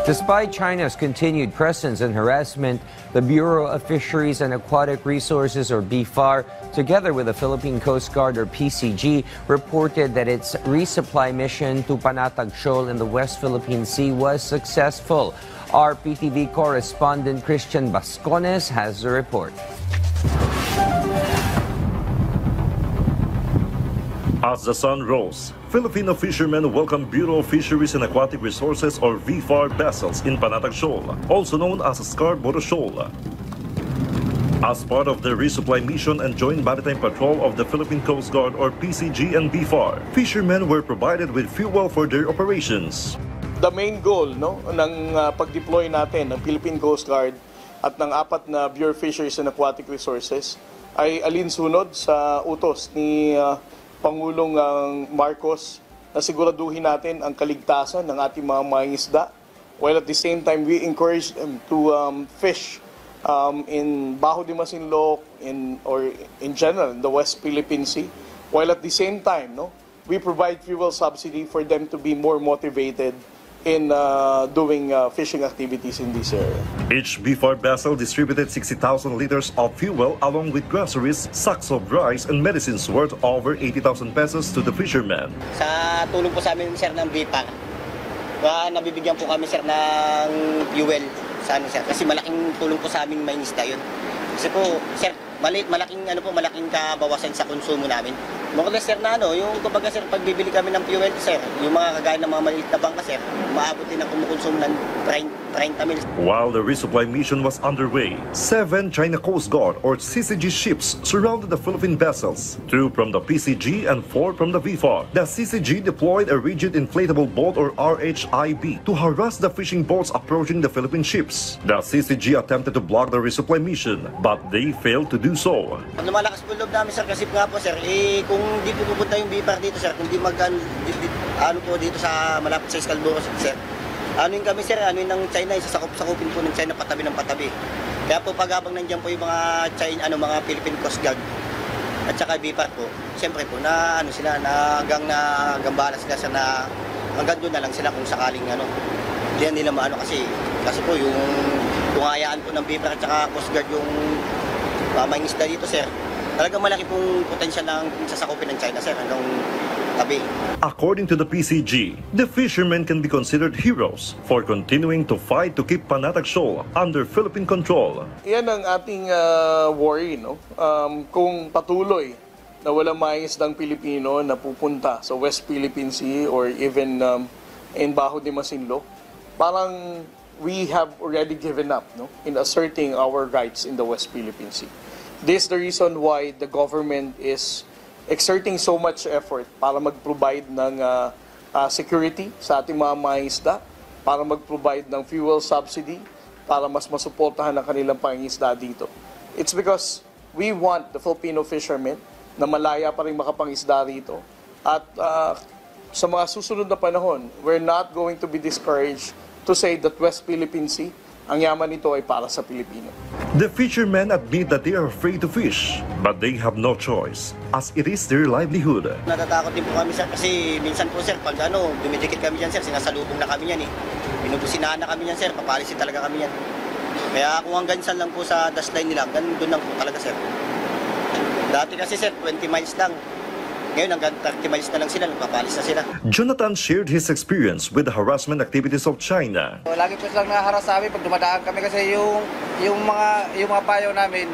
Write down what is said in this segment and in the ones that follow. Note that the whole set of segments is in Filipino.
Despite China's continued presence and harassment, the Bureau of Fisheries and Aquatic Resources, or BFAR, together with the Philippine Coast Guard, or PCG, reported that its resupply mission to Panatag Shoal in the West Philippine Sea was successful. Our PTV correspondent Christian Bascones has the report. As the sun rose, Filipino fishermen welcomed Bureau of Fisheries and Aquatic Resources, or BFAR, vessels in Panatag Shoal, also known as Scarborough Shoal. As part of the resupply mission and joint maritime patrol of the Philippine Coast Guard, or PCG, and BFAR, fishermen were provided with fuel for their operations. The main goal ng pag-deploy natin ng Philippine Coast Guard at ng apat na Bureau of Fisheries and Aquatic Resources ay alinsunod sa utos ni Pangulong Marcos na siguraduhin natin ang kaligtasan ng ating mga mangingisda, while at the same time we encourage them to fish in Bajo de Masinloc or in general in the West Philippine Sea, while at the same time we provide fuel subsidy for them to be more motivated in doing fishing activities in this area. Each BFAR vessel distributed 60,000 liters of fuel along with groceries, sacks of rice, and medicines worth over 80,000 pesos to the fishermen. Sa tulong po sa amin, sir, ng BFAR, nabibigyan po kami, sir, ng fuel sa amin, sir. Kasi malaking tulong po sa aming mangingisda yun. Kasi po, sir, malaking kabawasan sa konsumo namin. Mga sir na yung kumbaga sir, pagbibili kami ng fuel, sir, yung mga kagaya ng mga maliit na bangka, sir, maabot din ang kumukonsumo ng 30 mil. While the resupply mission was underway, 7 China Coast Guard, or CCG, ships surrounded the Philippine vessels, 2 from the PCG and 4 from the BFAR. The CCG deployed a rigid inflatable boat, or RHIB, to harass the fishing boats approaching the Philippine ships. The CCG attempted to block the resupply mission, but they failed to do so. Lumalakas po loob namin, sir, kasi nga po, sir, kung hindi po pupunta yung BFAR dito, sir, kung di ano po dito sa malapit sa Scarborough, sir, ano yung kami, sir, ano yung ng China, sakupin po ng China patabi ng patabi. Kaya po pag-abang nandiyan po yung mga China, mga Philippine Coast Guard at saka BFAR po, siyempre po na sila na hanggang bahala sila sa hanggang doon na lang sila kung sakaling diyan nila kasi po yung hayaan po ng BFAR at saka Coast Guard yung mangingisda dito, sir, talagang malaki pong potensyal ng sasakupin ng China, sir, hanggang tabi. According to the PCG, the fishermen can be considered heroes for continuing to fight to keep Panatag Shoal under Philippine control. Yan ang ating worry, kung patuloy na walang mangingisdang Pilipino na pupunta sa West Philippine Sea or even in Bajo de Masinloc, parang we have already given up in asserting our rights in the West Philippine Sea. This is the reason why the government is exerting so much effort para mag-provide ng security sa ating mga mangingisda, para mag-provide ng fuel subsidy, para mas masuportahan ang kanilang pangingisda dito. It's because we want the Filipino fishermen na malaya pa rin makapangisda rito. At sa mga susunod na panahon, we're not going to be discouraged to say that West Philippine Sea, ang yaman nito ay para sa Pilipino. The fishermen admit that they are afraid to fish, but they have no choice, as it is their livelihood. Natatakot din po kami, sir, kasi minsan po, sir, pag dumidikit kami dyan, sir, sinasalubong na kami yan Binubusinahan na kami yan, sir, papalisin talaga kami yan. Kaya kung hanggang saan lang po sa dashline nila, hanggang doon lang po talaga, sir. Dati kasi, sir, 20 miles lang. Ngayon, hanggang 30 miles na lang sila, nagpapalis na sila. Jonathan shared his experience with the harassment activities of China. Lagi po silang naharas sa amin pag dumadaan kami kasi yung mga payo namin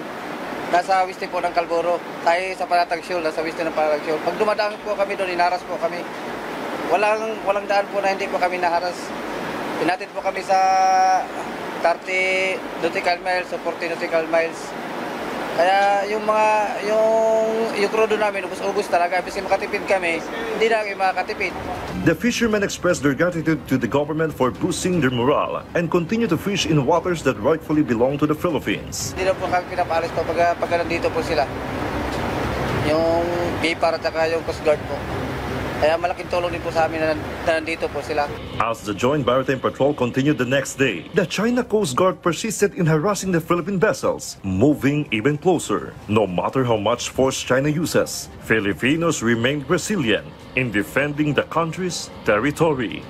nasa weste po ng Scarborough. Tayo sa Panatag Shoal, nasa weste ng Panatag Shoal. Pag dumadaan po kami doon, inaharas po kami. Walang daan po na hindi po kami naharas. Pinatid po kami sa 30 nautical miles o 40 nautical miles. Kaya yung krudo namin, ubus-ubus talaga. Kasi makatipid kami, hindi na kami makatipid. The fishermen expressed their gratitude to the government for boosting their morale and continue to fish in waters that rightfully belong to the Philippines. Hindi na po kami pinapalis po pag nandito po sila. Yung BFAR at saka yung Coast Guard po. Kaya malaking tulong din po sa amin na nandito po sila. As the Joint Maritime Patrol continued the next day, the China Coast Guard persisted in harassing the Philippine vessels, moving even closer. No matter how much force China uses, Filipinos remained resilient in defending the country's territory.